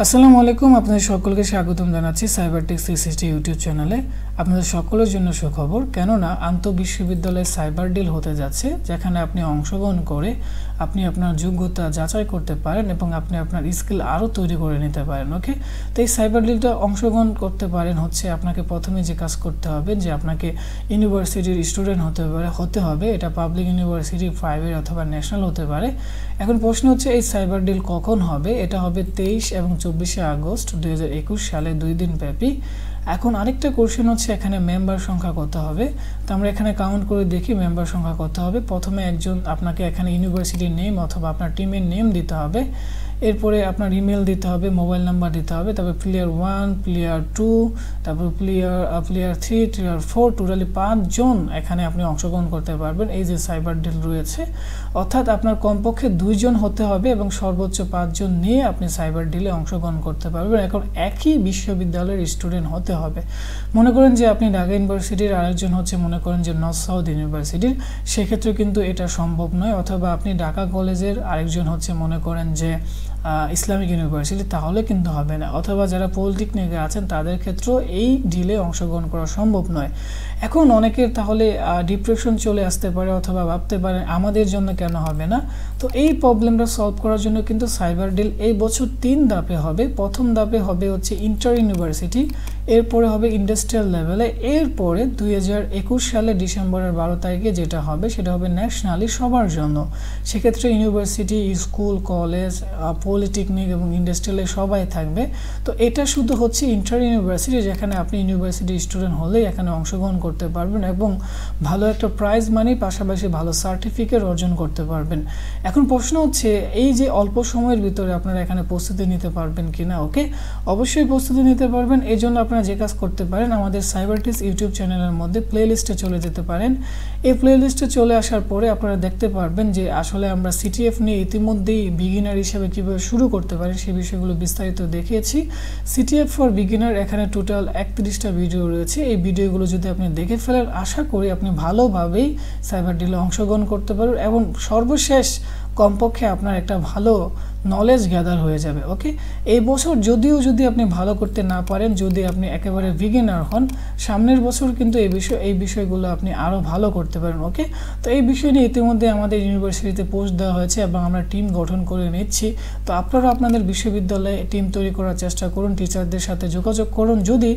আসসালামু আলাইকুম আপনাদের সকলকে স্বাগতম জানাচ্ছি CyberTeach360 ইউটিউব চ্যানেলে। আপনাদের সকলের জন্য সুখবর, কেননা আন্তঃবিশ্ববিদ্যালয়ে সাইবার ডিল হতে যাচ্ছে, যেখানে আপনি অংশগ্রহণ করে আপনি আপনার যোগ্যতা যাচাই করতে পারেন এবং আপনি আপনার স্কিল আরও তৈরি করে নিতে পারেন। ওকে, তো এই সাইবার ডিলটা অংশগ্রহণ করতে পারেন হচ্ছে আপনাকে প্রথমে যে কাজ করতে হবে যে আপনাকে ইউনিভার্সিটির স্টুডেন্ট হতে হবে। এটা পাবলিক ইউনিভার্সিটি, প্রাইভেট অথবা ন্যাশনাল হতে পারে। এখন প্রশ্ন হচ্ছে এই সাইবার ডিল কখন হবে? এটা হবে 23 এবং 24শে আগস্ট 2021 সালে 2 দিন ব্যাপী। এখন আরেকটা কোশ্চেন হচ্ছে এখানে মেম্বার সংখ্যা কত হবে। তো আমরা এখানে কাউন্ট করে দেখি মেম্বার সংখ্যা কত হবে। প্রথমে আপনাকে এখানে ইউনিভার্সিটির নেম অথবা আপনার টিমের নেম দিতে হবে, এরপরে আপনার ইমেল দিতে হবে, মোবাইল নাম্বার দিতে হবে, তারপর প্লেয়ার 1, প্লেয়ার 2, তারপর প্লেয়ার 3, প্লেয়ার 4, টোটালি 5 জন এখানে আপনি অংশগ্রহণ করতে পারবেন এই যে সাইবার ডিল রয়েছে। অর্থাৎ আপনার কমপক্ষে 2 জন হতে হবে এবং সর্বোচ্চ 5 জন নিয়ে আপনি সাইবার ডিলে অংশগ্রহণ করতে পারবেন। এখন একই বিশ্ববিদ্যালয়ের স্টুডেন্ট হতে হবে। মনে করেন যে আপনি ঢাকা ইউনিভার্সিটির, আরেকজন হচ্ছে মনে করেন যে নর্থ সাউথ ইউনিভার্সিটির, সেক্ষেত্রে কিন্তু এটা সম্ভব নয়। অথবা আপনি ঢাকা কলেজের, আরেকজন হচ্ছে মনে করেন যে ইসলামিক ইউনিভার্সিটি, তাহলে কিন্তু হবে না। অথবা যারা পলিটেকনিকে আছেন তাদের ক্ষেত্রেও এই ডিলে অংশগ্রহণ করা সম্ভব নয়। এখন অনেকের তাহলে ডিপ্রেশন চলে আসতে পারে অথবা ভাবতে পারে আমাদের জন্য কেন হবে না। তো এই প্রবলেমটা সলভ করার জন্য কিন্তু সাইবার ডিল এই বছর 3 ধাপে হবে। প্রথম ধাপে হবে হচ্ছে ইন্টার ইউনিভার্সিটি, এরপরে হবে ইন্ডাস্ট্রিয়াল লেভেলে, এরপরে 2021 সালে ডিসেম্বরের 12 তারিখে যেটা হবে সেটা হবে ন্যাশনালি সবার জন্য। সেক্ষেত্রে ইউনিভার্সিটি, স্কুল, কলেজ, পলিটেকনিক এবং ইন্ডাস্ট্রিয়ালে সবাই থাকবে। তো এটা শুধু হচ্ছে ইন্টার ইউনিভার্সিটি, যেখানে আপনি ইউনিভার্সিটি স্টুডেন্ট হলেই এখানে অংশগ্রহণ করতে পারবেন এবং ভালো একটা প্রাইজ মানি, পাশাপাশি ভালো সার্টিফিকেট অর্জন করতে পারবেন। এখন প্রশ্ন হচ্ছে এই যে অল্প সময়ের ভিতরে আপনারা এখানে প্রস্তুতি নিতে পারবেন কিনা। ওকে, অবশ্যই প্রস্তুতি নিতে পারবেন। এই জন্য আপনারা যে কাজ করতে পারেন, আমাদের CyberTeach ইউটিউব চ্যানেলের মধ্যে প্লে লিস্টে চলে যেতে পারেন। এই প্লে লিস্টে চলে আসার পরে আপনারা দেখতে পারবেন যে আসলে আমরা CTF নিয়ে ইতিমধ্যেই বিগিনার হিসেবে কীভাবে শুরু করতে পারি সেই বিষয়গুলো বিস্তারিত দেখিয়েছি। CTF ফর বিগিনার এখানে টোটাল 31টা ভিডিও রয়েছে। এই ভিডিওগুলো যদি আপনি দেখে ফেলেন, আশা করি আপনি ভালোভাবেই সাইবার ডিলে অংশগ্রহণ করতে পারবেন এবং সর্বশেষ কমপক্ষে আপনার একটা ভালো নলেজ গ্যাদার হয়ে যাবে। ওকে, এই বছর যদি আপনি ভালো করতে না পারেন, যদি আপনি একেবারে বিগিনার হন, সামনের বছর কিন্তু এই বিষয়গুলো আপনি আরও ভালো করতে পারেন। ওকে, তো এই বিষয় নিয়ে ইতিমধ্যে আমাদের ইউনিভার্সিটিতে পোস্ট দেওয়া হয়েছে এবং আমরা টিম গঠন করে নিচ্ছি। তো আপনারা আপনাদের বিশ্ববিদ্যালয়ে টিম তৈরি করার চেষ্টা করুন, টিচারদের সাথে যোগাযোগ করুন। যদি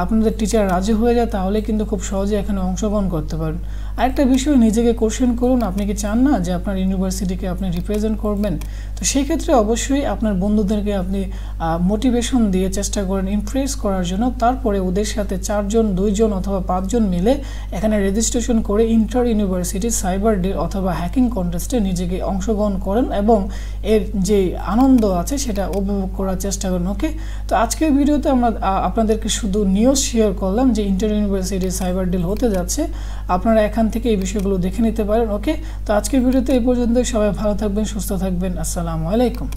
আপনাদের টিচার রাজি হয়ে যায় তাহলে কিন্তু খুব সহজে এখানে অংশগ্রহণ করতে পারেন। আরেকটা বিষয়, নিজেকে কোশ্চেন করুন, আপনি কি চান না যে আপনার ইউনিভার্সিটিকে আপনি রিপ্রেজেন্ট করবেন? তো সেই ক্ষেত্রে অবশ্যই আপনার বন্ধুদেরকে আপনি মোটিভেশন দিয়ে চেষ্টা করেন ইমপ্রেস করার জন্য। তারপরে ওদের সাথে 4 জন, 2 জন অথবা 5 জন মিলে এখানে রেজিস্ট্রেশন করে ইন্টার ইউনিভার্সিটি সাইবার ডে অথবা হ্যাকিং কন্টেস্টে নিজেকে অংশগ্রহণ করেন এবং এর যে আনন্দ আছে সেটা উপভোগ করার চেষ্টা করেন। ওকে, তো আজকের ভিডিওতে আমরা আপনাদেরকে শুধু নিউজ শেয়ার করলাম যে ইন্টার ইউনিভার্সিটি সাইবার ডিল হতে যাচ্ছে। আপনারা এখান থেকে এই বিষয়গুলো দেখে নিতে পারেন। ওকে, তো আজকের ভিডিওতে এই পর্যন্তই। সবাই ভালো থাকবেন, সুস্থ থাকবেন। আসসালামু আলাইকুম।